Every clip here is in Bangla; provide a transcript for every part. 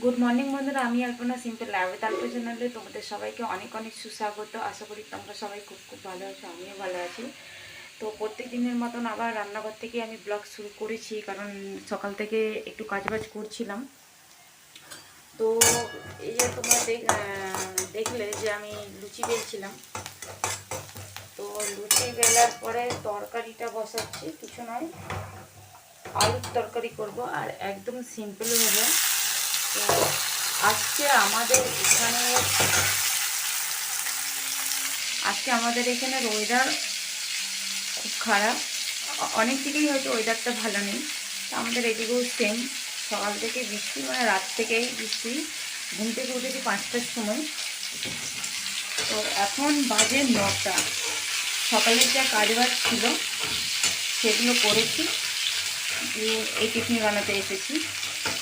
গুড মর্নিং বন্ধুরা, আমি আলপনা সিম্পল লাইভ তালপা চ্যানেলে তোমাদের সবাইকে অনেক অনেক সুস্বাগত। আশা করি তোমরা সবাই খুব খুব ভালো আছো, আমিও ভালো আছি। তো প্রত্যেক দিনের মতন আবার রান্নাঘর থেকে আমি ব্লগ শুরু করেছি, কারণ সকাল থেকে একটু কাজবাজ করছিলাম। তো এই যে তোমরা দেখলে যে আমি লুচি বেলছিলাম। তো লুচি বেলার পরে তরকারিটা বসাচ্ছি, কিছু নয়, আলুর তরকারি করব আর একদম সিম্পলভাবে। তো আজকে আমাদের এখানে ওয়েদার খুব খারাপ। অনেক দিকেই হয়তো ওয়েদারটা ভালো নেই, তো আমাদের এদিকেও সেম। সকাল থেকে বৃষ্টি, মানে রাত থেকেই বৃষ্টি। ঘুম থেকে উঠেছি 5টার সময়। তো এখন বাজে 9টা। সকালের যা কাজবাজ ছিল সেগুলো করেছি, দিয়ে এই টিফিন বানাতে এসেছি।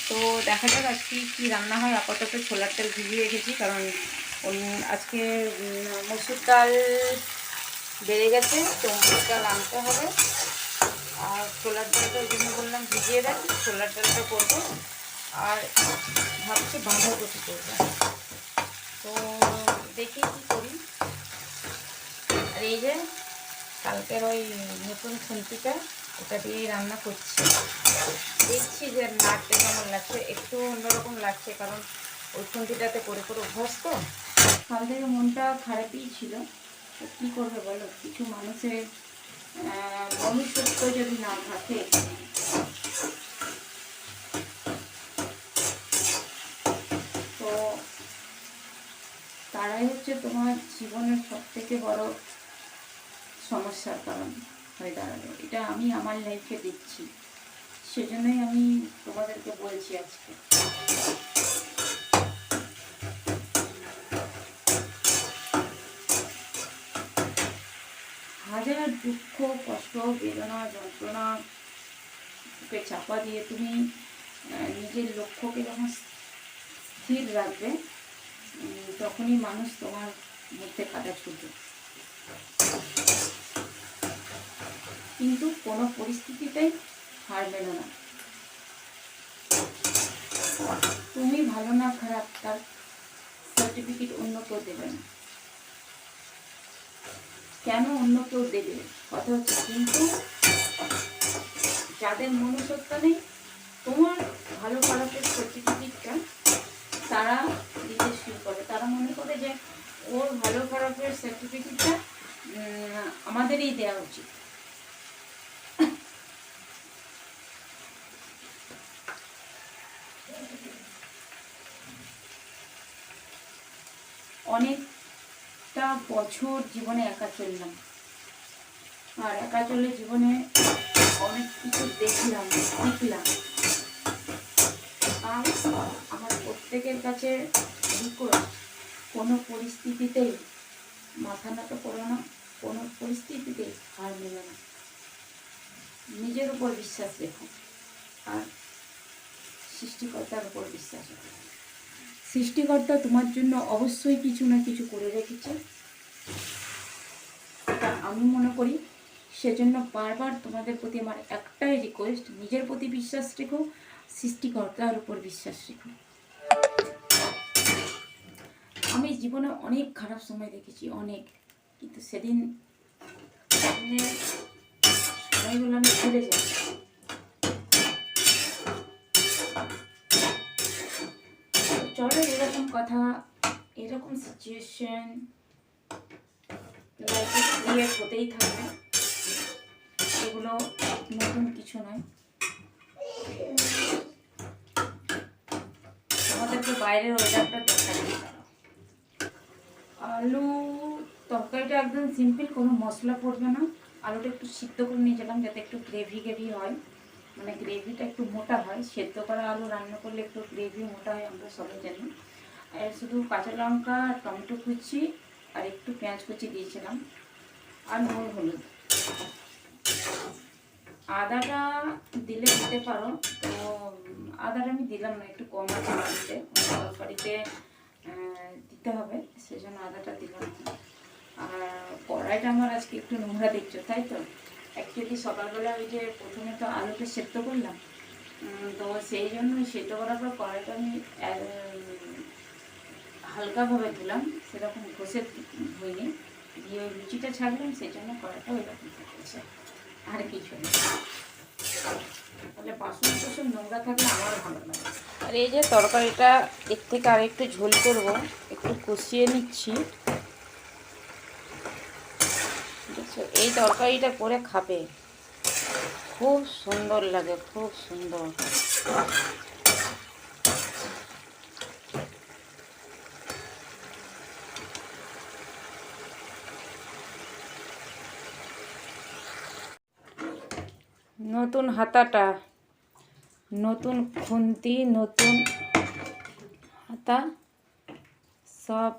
তো দেখা যাক আজকে কী রান্না হয়। আপাতত ছোলার ডাল ভিজিয়ে রেখেছি, কারণ আজকে মসুর ডাল বেড়ে গেছে, তো মসুর ডাল আনতে হবে। আর ছোলার ডালটা ওই জন্য বললাম ভিজিয়ে রাখি, ছোলার ডালটা করবো। আর ভাবছি বাঁধাকপি করবো, তো দেখি কী করি। আর এই যে কালকের ওই নতুন খুন্তিটা, ওটা দিয়েই রান্না করছি। দেখছি যে নাড়তে কেমন লাগছে, একটু অন্যরকম লাগছে, কারণ ওই খুন্তিটাতে করে করে অভ্যাস তো। কাল থেকে মনটা খারাপই ছিল, তো কী করবে বলো, কিছু মানুষের মনুষ্যত্ব যদি না থাকে, তো তারাই হচ্ছে তোমার জীবনের সবথেকে বড় সমস্যার কারণ হয়ে দাঁড়াবে। এটা আমি আমার লাইফে দেখছি, সেজন্যই আমি তোমাদেরকে বলছি আজকে। হাজার দুঃখ, কষ্ট, বেদনা, যন্ত্রণাকে চাপা দিয়ে তুমি নিজের লক্ষ্যকে যখন স্থির রাখবে, তখনই মানুষ তোমার মধ্যে কাটা ছুটবে। কিন্তু কোনো পরিস্থিতিতেই হার মেনো না। তুমি ভালো না খারাপ তার সার্টিফিকেট অন্য কেউ দেবে না। কেন অন্য কেউ দেবে কথা হচ্ছে, কিন্তু যাদের মনুষ্যত্ব নেই, তোমার ভালো খারাপের সার্টিফিকেটটা তারা দিতে শুরু করে। তারা মনে করে যে ওর ভালো খারাপের সার্টিফিকেটটা আমাদেরই দেওয়া উচিত। অনেকটা বছর জীবনে একা চললাম, আর একা চলে জীবনে অনেক কিছু দেখলাম, শিখলাম। আর আমার প্রত্যেকের কাছে রিকোয়েস্ট, কোনো পরিস্থিতিতেই মাথা নত করো না, কোনো পরিস্থিতিতেই হার মেলো না। নিজের উপর বিশ্বাস রেখো, আর সৃষ্টিকর্তার উপর বিশ্বাস রেখো। সৃষ্টিকর্তা তোমার জন্য অবশ্যই কিছু না কিছু করে রেখেছে, এটা আমি মনে করি। সেজন্য বারবার তোমাদের প্রতি আমার একটাই রিকোয়েস্ট, নিজের প্রতি বিশ্বাস রেখো, সৃষ্টিকর্তার উপর বিশ্বাস রেখো। আমি জীবনে অনেক খারাপ সময় দেখেছি, অনেক, কিন্তু সেদিন সময়গুলো আমি ভুলে যাই। চলো, এরকম কথা, এরকম সিচুয়েশন লাইফে ক্রিয়েট হতেই থাকবে, এগুলো নতুন কিছু নয়। আমাদেরকে বাইরের ওয়েদারটা দেখাচ্ছি। আলু তরকারিটা একদম সিম্পল, কোনো মশলা পড়বে না। আলুটা একটু সিদ্ধ করে নিয়েছিলাম যাতে একটু গ্রেভি গ্রেভি হয়, মানে গ্রেভিটা একটু মোটা হয়। সেদ্ধ করা আলু রান্না করলে একটু গ্রেভি মোটা হয়, আমরা সবাই জানি। আর শুধু কাঁচা লঙ্কা, টমেটো কুচি আর একটু পেঁয়াজ কুচি দিয়েছিলাম, আর নুন হলুদ। আদাটা দিলে দিতে পারো, তো আদাটা আমি দিলাম না, একটু কম আছে বাড়িতে, তরকারিতে দিতে হবে, সেজন্য আদাটা দিলাম না। আর কড়াইটা আমার আজকে একটু নোংরা দেখছো, তাই তো। অ্যাকচুয়ালি সকালবেলা ওই যে প্রথমে তো আলুটা সেদ্ধ করলাম, তো সেই জন্য সেদ্ধ করার পর কড়াইটা আমি হালকাভাবে দিলাম, সেরকম ঘষে ধুইনি, দিয়ে ওই লুচিটা ছাড়লাম, সেই জন্য কড়াইটা ওই রকম থাকছে, আর কিছু নেই। তাহলে বাসন টাসন নোংরা থাকলে আমার ভালো লাগে। আর এই যে তরকারিটা, এর থেকে আর একটু ঝোল করব, একটু কষিয়ে নিচ্ছি। দেখছো, এই তরকারিটা করে খাবে, খুব সুন্দর লাগে, খুব সুন্দর। নতুন হাতাটা, নতুন খুন্তি, নতুন হাতা, সব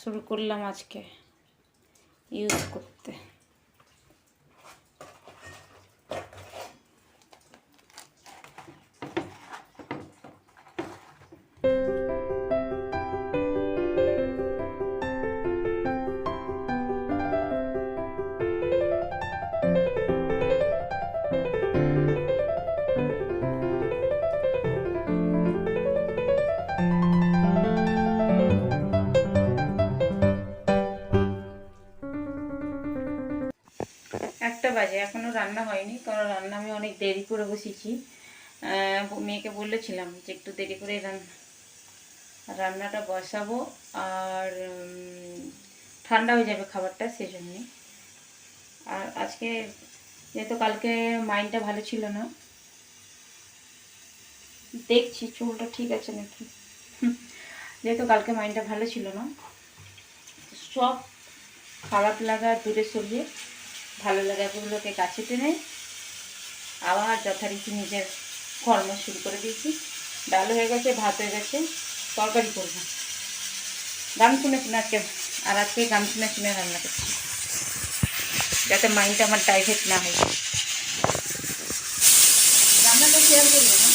শুরু করলাম আজকে ইউজ করতে। একটা বাজে, এখনও রান্না হয়নি, কারণ রান্না আমি অনেক দেরি করে বসেছি। মেয়েকে বলেছিলাম যে একটু দেরি করে রান্নাটা বসাবো, আর ঠান্ডা হয়ে যাবে খাবারটা, সেই জন্যে। আর আজকে যেহেতু কালকে মাইন্ডটা ভালো ছিল না, দেখছি চুলটা ঠিক আছে নাকি, যেহেতু কালকে মাইন্ডটা ভালো ছিল না, সব খারাপ লাগা দূরে সরিয়ে ভালো লাগাগুলোকে কাছে টেনে আবার যথারীতি নিজের কর্ম শুরু করে দিয়েছি। ডাল হয়ে গেছে, ভাত হয়ে গেছে, তরকারি করবো। গান শুনে শুনে আজকে গান শুনে শুনে রান্না করছি, যাতে মাইন্ডটা আমার ডাইভার্ট না হয়। রান্নাটা শেয়ার করবো না।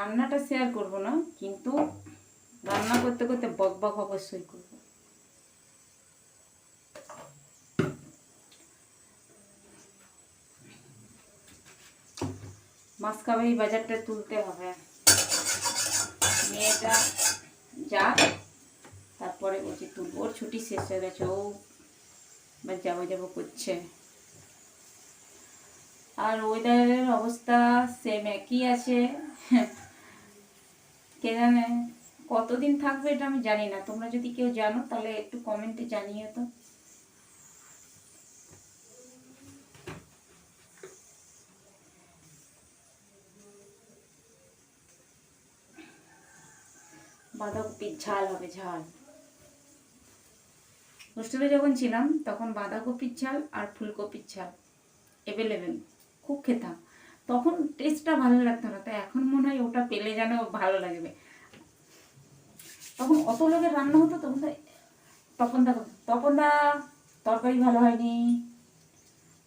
রান্নাটা শেয়ার করব না, কিন্তু রান্না করতে করতে বকবক অবশ্যই করব। মাসকাবাই বাজারটা তুলতে হবে, মেয়েটা যাক, তারপরে বলছি তুলব। ওর ছুটি শেষ হয়ে গেছে, ও যাবো যাবো করছে। আর ওয়েদারের অবস্থা সেম একই আছে, কে জানে কতদিন থাকবে এটা আমি জানি না। তোমরা যদি কেউ জানো তাহলে একটু কমেন্টে জানিও তো। বাঁধাকপির ঝাল হবে, ঝাল। হোস্টেলে যখন ছিলাম তখন বাঁধাকপির ঝাল আর ফুলকপির ঝাল অ্যাভেলেবেল, খুব খেতাম। তখন টেস্টটা ভালো লাগতো না, তাই এখন মনে হয় ওটা পেলে যেন ভালো লাগবে। তখন অত লোকের রান্না হতো, তপনদা তরকারি ভালো হয়নি,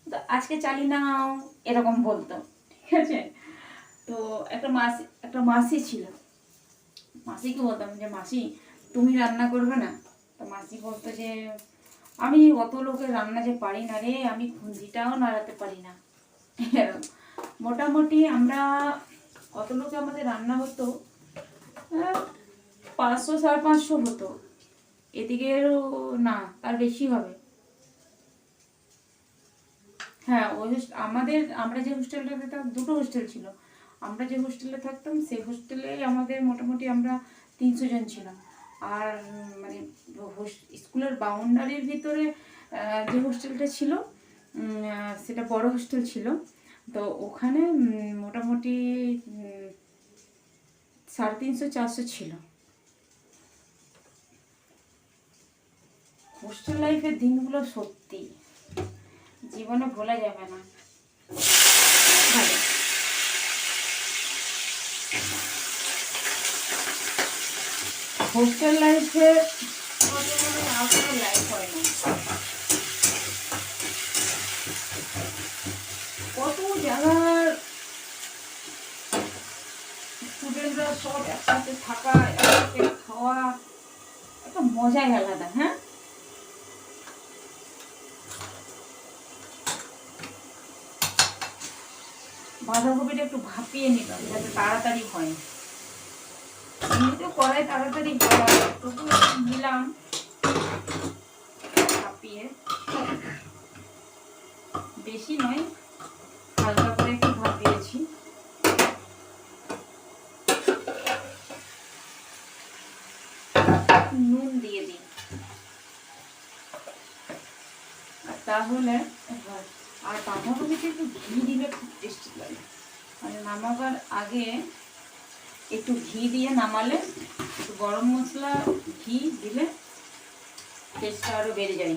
তো আজকে চালি নাও, এরকম বলতো, ঠিক আছে। তো একটা মাসি ছিল, মাসিকে বলতাম যে মাসি তুমি রান্না করবে না? তো মাসি বলতো যে আমি অত লোকের রান্না যে পারি না রে, আমি খুন্তিটাও নাড়াতে পারি না। মোটামুটি আমরা কত লোকে আমাদের রান্না হতো, 500 550 হতো, এদিকেরও না, তার বেশি হবে। হ্যাঁ, ওই আমরা যে হোস্টেলটাতে থাকতাম, দুটো হোস্টেল ছিল, আমরা যে হোস্টেলে থাকতাম সেই হোস্টেলে আমাদের মোটামুটি আমরা 300 জন ছিলাম। আর মানে স্কুলের বাউন্ডারির ভিতরে যে হোস্টেলটা ছিল সেটা বড় হোস্টেল ছিল, তো ওখানে মোটামুটি 350 400 ছিল। হোস্টেল লাইফের দিনগুলো সত্যি জীবনে ভোলা যাবে না। ভালো হোস্টেল লাইফে লাইফ হয় না। থাকা, একসাথে খাওয়া একটা মজাই আলাদা। হ্যাঁ, বাঁধাকপিটা একটু ভাপিয়ে নিলাম যাতে তাড়াতাড়ি হয়। এমনিতেও কড়াই তাড়াতাড়ি হয়, তবু একটু নিলাম ভাপিয়ে, বেশি নয়, হালকা করে একটু ভাপিয়েছি। নুন দিয়ে দিই, তাহলে আর বাঁধাকপিতে একটু ঘি দিলে খুব টেস্টি লাগে। মানে নামাবার আগে একটু ঘি দিয়ে নামালে, একটু গরম মশলা ঘি দিলে টেস্টটা আরও বেড়ে যায়।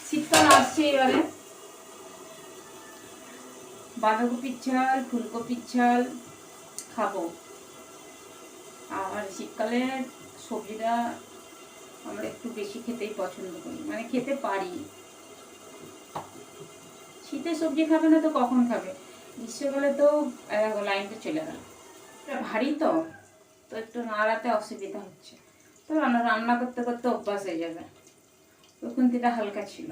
শীতকাল আসছে, এবারে বাঁধাকপির ঝাল, ফুলকপির ঝাল খাবো। আর শীতকালে সবজিটা আমরা একটু বেশি খেতেই পছন্দ করি, মানে খেতে পারি। শীতে সবজি খাবে না তো কখন খাবে? গ্রীষ্মকালে তো লাইনটা চলে গেল। এটা ভারী তো তো একটু নাড়াতে অসুবিধা হচ্ছে। তো রান্না করতে করতে অভ্যাস হয়ে যাবে। তখন এটা হালকা ছিল।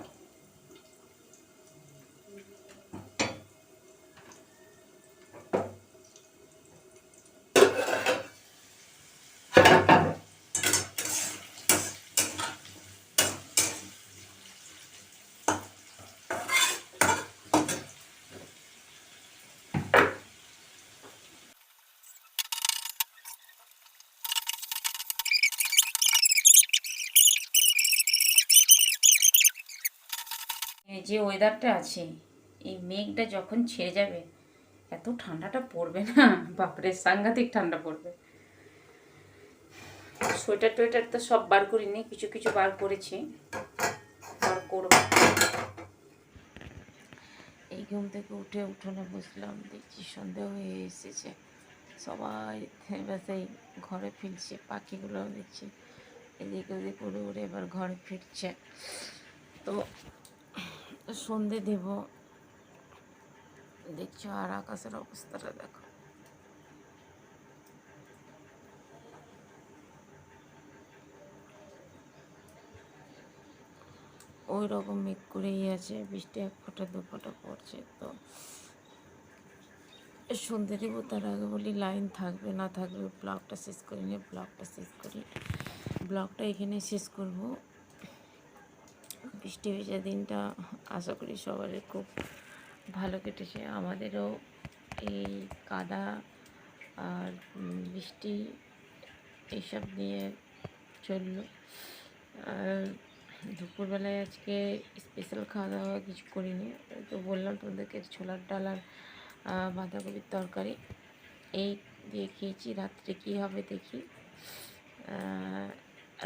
যে ওয়েদারটা আছে, এই মেঘটা যখন ছেড়ে যাবে, এত ঠান্ডাটা পড়বে না বাপরে, সাংঘাতিক ঠান্ডা পড়বে। সোয়েটার টোয়েটার তো সব বার করিনি, কিছু কিছু বার করেছি, বার করবো। এই ঘুম থেকে উঠে উঠোনে বসলাম, দেখছি সন্ধ্যা হয়ে এসেছে। সবাই সেই ঘরে ফিরছে, পাখিগুলোও দেখছি এদিক ওদিক উড়ে উড়ে এবার ঘরে ফিরছে। তো সন্ধে দেব, দেখছো, আর আকাশের অবস্থাটা দেখো। ওই রকম মেঘ করেই আছে, বৃষ্টি এক ফোঁটা দু ফোঁটা পড়ছে। তো সন্ধে দেবো, তার আগে বলি লাইন থাকবে না থাকবে ব্লগটা শেষ করি নিয়ে, ব্লগটা শেষ করি। ব্লগটা এখানে শেষ করব। বৃষ্টি ভেজা দিনটা আশা করি সবারই খুব ভালো কেটেছে। আমাদেরও এই কাদা আর বৃষ্টি এইসব নিয়ে চললো। আর দুপুরবেলায় আজকে স্পেশাল খাওয়া দাওয়া কিছু করিনি, তো বললাম তোমাদেরকে, ছোলার ডাল আর বাঁধাকপির তরকারি এই দিয়ে খেয়েছি। রাত্রে কী হবে দেখি,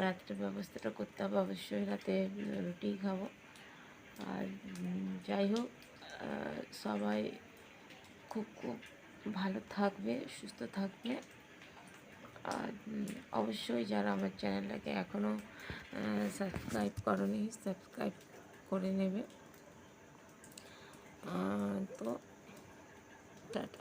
রাত্রের ব্যবস্থাটা করতে হবে অবশ্যই, রাতে রুটি খাবো। আর যাই হোক, সবাই খুব খুব ভালো থাকবে, সুস্থ থাকবে। আর অবশ্যই যারা আমার চ্যানেলটাকে এখনও সাবস্ক্রাইব করনি, সাবস্ক্রাইব করে নেবে। তো টাটা।